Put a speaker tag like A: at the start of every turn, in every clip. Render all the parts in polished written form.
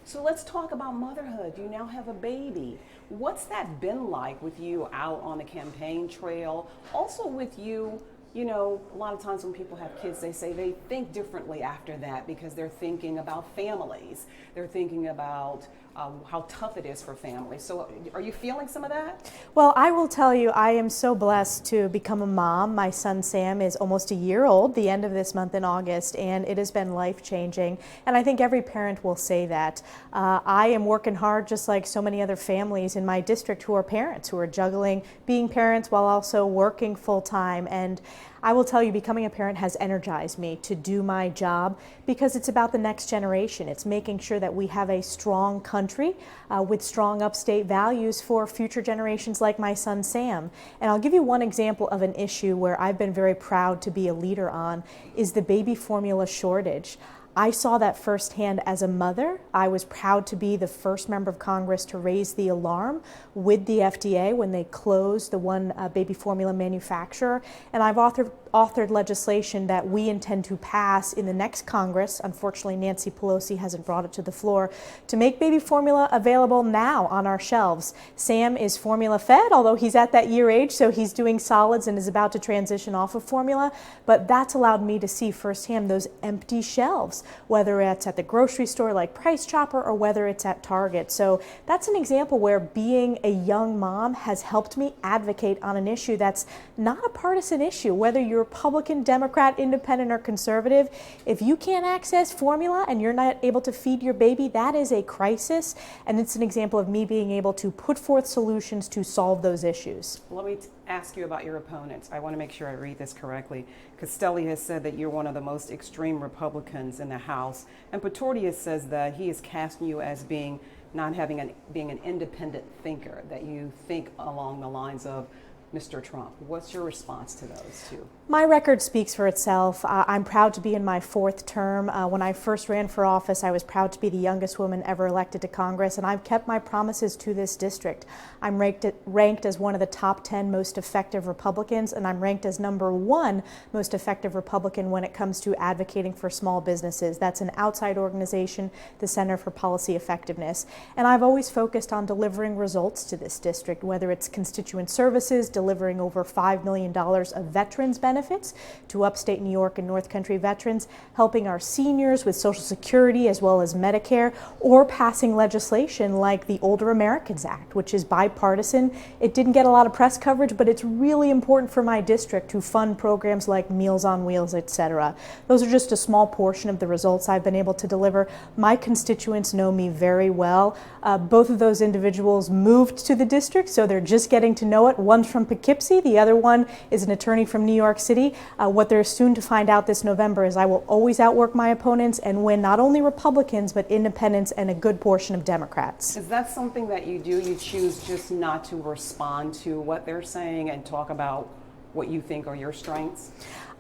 A: So let's talk about motherhood. You now have a baby. What's that been like with you out on the campaign trail? Also with you, you know, a lot of times when people have kids, they say they think differently after that because they're thinking about families. They're thinking about how tough it is for families. So are you feeling some of that?
B: Well, I will tell you, I am so blessed to become a mom. My son Sam is almost a year old, the end of this month in August, and it has been life-changing. And I think every parent will say that. I am working hard just like so many other families in my district who are parents, who are juggling being parents while also working full-time. And I will tell you, becoming a parent has energized me to do my job because it's about the next generation. It's making sure that we have a strong country with strong upstate values for future generations like my son Sam. And I'll give you one example of an issue where I've been very proud to be a leader on is the baby formula shortage. I saw that firsthand as a mother. I was proud to be the first member of Congress to raise the alarm with the FDA when they closed the one baby formula manufacturer. And I've authored legislation that we intend to pass in the next Congress. Unfortunately, Nancy Pelosi hasn't brought it to the floor to make baby formula available now on our shelves. Sam is formula fed, although he's at that year age, so he's doing solids and is about to transition off of formula. But that's allowed me to see firsthand those empty shelves, whether it's at the grocery store like Price Chopper or whether it's at Target. So that's an example where being a young mom has helped me advocate on an issue that's not a partisan issue, whether you're Republican, Democrat, Independent, or Conservative. If you can't access formula and you're not able to feed your baby, that is a crisis, and it's an example of me being able to put forth solutions to solve those issues.
A: Let me ask you about your opponents. I want to make sure I read this correctly. Castelli has said that you're one of the most extreme Republicans in the House, and Pretorius says that he is casting you as being being an independent thinker, that you think along the lines of Mr. Trump. What's your response to those two?
B: My record speaks for itself. I'm proud to be in my fourth term. When I first ran for office, I was proud to be the youngest woman ever elected to Congress, and I've kept my promises to this district. I'm ranked as one of the top 10 most effective Republicans, and I'm ranked as #1 most effective Republican when it comes to advocating for small businesses. That's an outside organization, the Center for Policy Effectiveness. And I've always focused on delivering results to this district, whether it's constituent services, delivering over $5 million of veterans benefits to upstate New York and North Country veterans, helping our seniors with Social Security as well as Medicare, or passing legislation like the Older Americans Act, which is bipartisan. It didn't get a lot of press coverage, but it's really important for my district to fund programs like Meals on Wheels, etc. Those are just a small portion of the results I've been able to deliver. My constituents know me very well. Both of those individuals moved to the district, so they're just getting to know it. One's from Poughkeepsie, the other one is an attorney from New York City. What they're soon to find out this November is I will always outwork my opponents and win not only Republicans, but independents and a good portion of Democrats.
A: Is that something that you do? You choose just not to respond to what they're saying and talk about what you think are your strengths?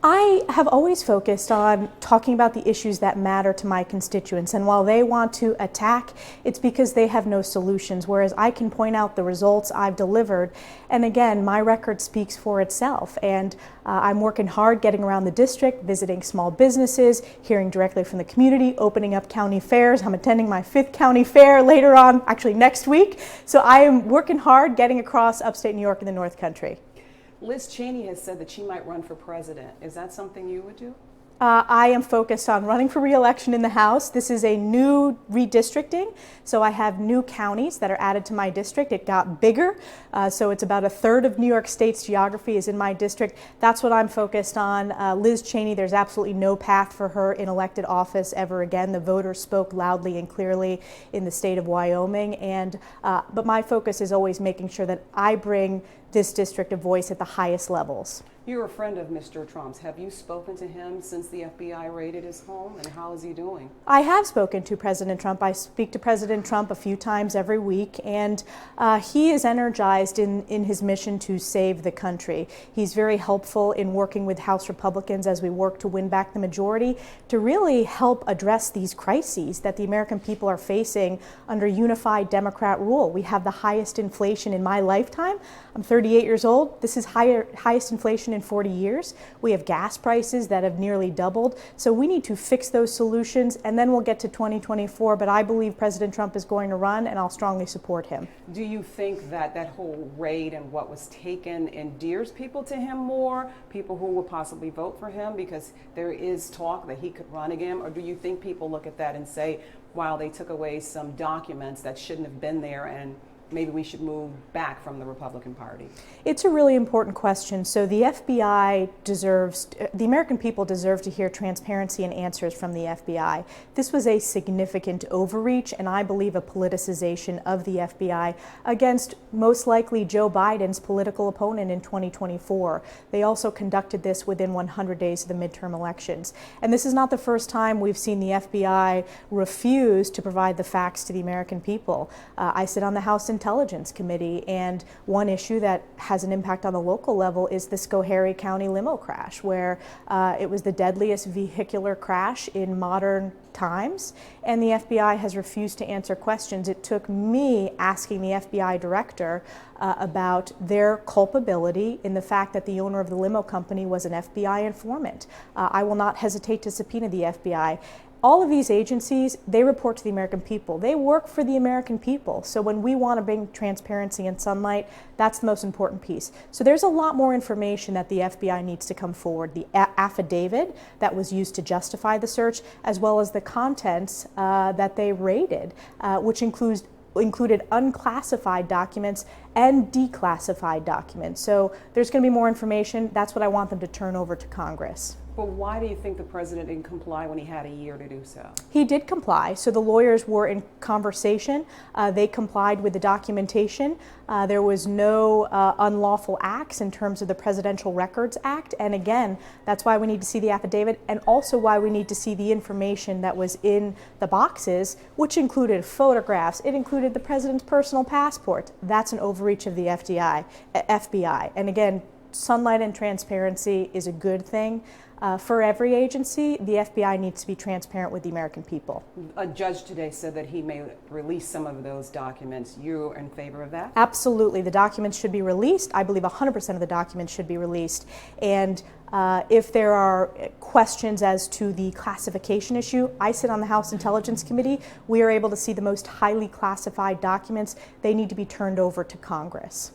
B: I have always focused on talking about the issues that matter to my constituents, and while they want to attack, it's because they have no solutions, whereas I can point out the results I've delivered. And again, my record speaks for itself, and I'm working hard getting around the district, visiting small businesses, hearing directly from the community, opening up county fairs. I'm attending my 5th county fair later on, actually next week. So I am working hard getting across upstate New York and the North Country.
A: Liz Cheney has said that she might run for president. Is that something you would do?
B: I am focused on running for re-election in the House. This is a new redistricting, so I have new counties that are added to my district. It got bigger, so it's about 1/3 of New York State's geography is in my district. That's what I'm focused on. Liz Cheney, there's absolutely no path for her in elected office ever again. The voters spoke loudly and clearly in the state of Wyoming, but my focus is always making sure that I bring this district a voice at the highest levels.
A: You're a friend of Mr. Trump's. Have you spoken to him since the FBI raided his home, and how is he doing?
B: I have spoken to President Trump. I speak to President Trump a few times every week, and he is energized in his mission to save the country. He's very helpful in working with House Republicans as we work to win back the majority to really help address these crises that the American people are facing under unified Democrat rule. We have the highest inflation in my lifetime. I'm 38 years old. This is highest inflation in in 40 years. We have gas prices that have nearly doubled. So we need to fix those solutions, and then we'll get to 2024. But I believe President Trump is going to run, and I'll strongly support him.
A: Do you think that that whole raid and what was taken endears people to him more, people who will possibly vote for him because there is talk that he could run again? Or do you think people look at that and say, wow, they took away some documents that shouldn't have been there, and maybe we should move back from the Republican Party?
B: It's a really important question. So the FBI deserves, the American people deserve to hear transparency and answers from the FBI. This was a significant overreach, and I believe a politicization of the FBI against most likely Joe Biden's political opponent in 2024. They also conducted this within 100 days of the midterm elections. And this is not the first time we've seen the FBI refuse to provide the facts to the American people. I sit on the House Intelligence Committee, and one issue that has an impact on the local level is the Schoharie County limo crash, where it was the deadliest vehicular crash in modern times, and the FBI has refused to answer questions. It took me asking the FBI director about their culpability in the fact that the owner of the limo company was an FBI informant. I will not hesitate to subpoena the FBI. All of these agencies, they report to the American people. They work for the American people. So when we want to bring transparency and sunlight, that's the most important piece. So there's a lot more information that the FBI needs to come forward. The affidavit that was used to justify the search, as well as the contents that they raided, which included unclassified documents and declassified documents. So there's going to be more information. That's what I want them to turn over to Congress.
A: But why do you think the president didn't comply when he had a year to do so?
B: He did comply. So the lawyers were in conversation. They complied with the documentation. There was no unlawful acts in terms of the Presidential Records Act. And again, that's why we need to see the affidavit, and also why we need to see the information that was in the boxes, which included photographs. It included the president's personal passport. That's an overreach of the FBI. And again, sunlight and transparency is a good thing. For every agency, the FBI needs to be transparent with the American people.
A: A judge today said that he may release some of those documents. You're in favor of that?
B: Absolutely. The documents should be released. I believe 100% of the documents should be released. And if there are questions as to the classification issue, I sit on the House Intelligence Committee. We are able to see the most highly classified documents. They need to be turned over to Congress.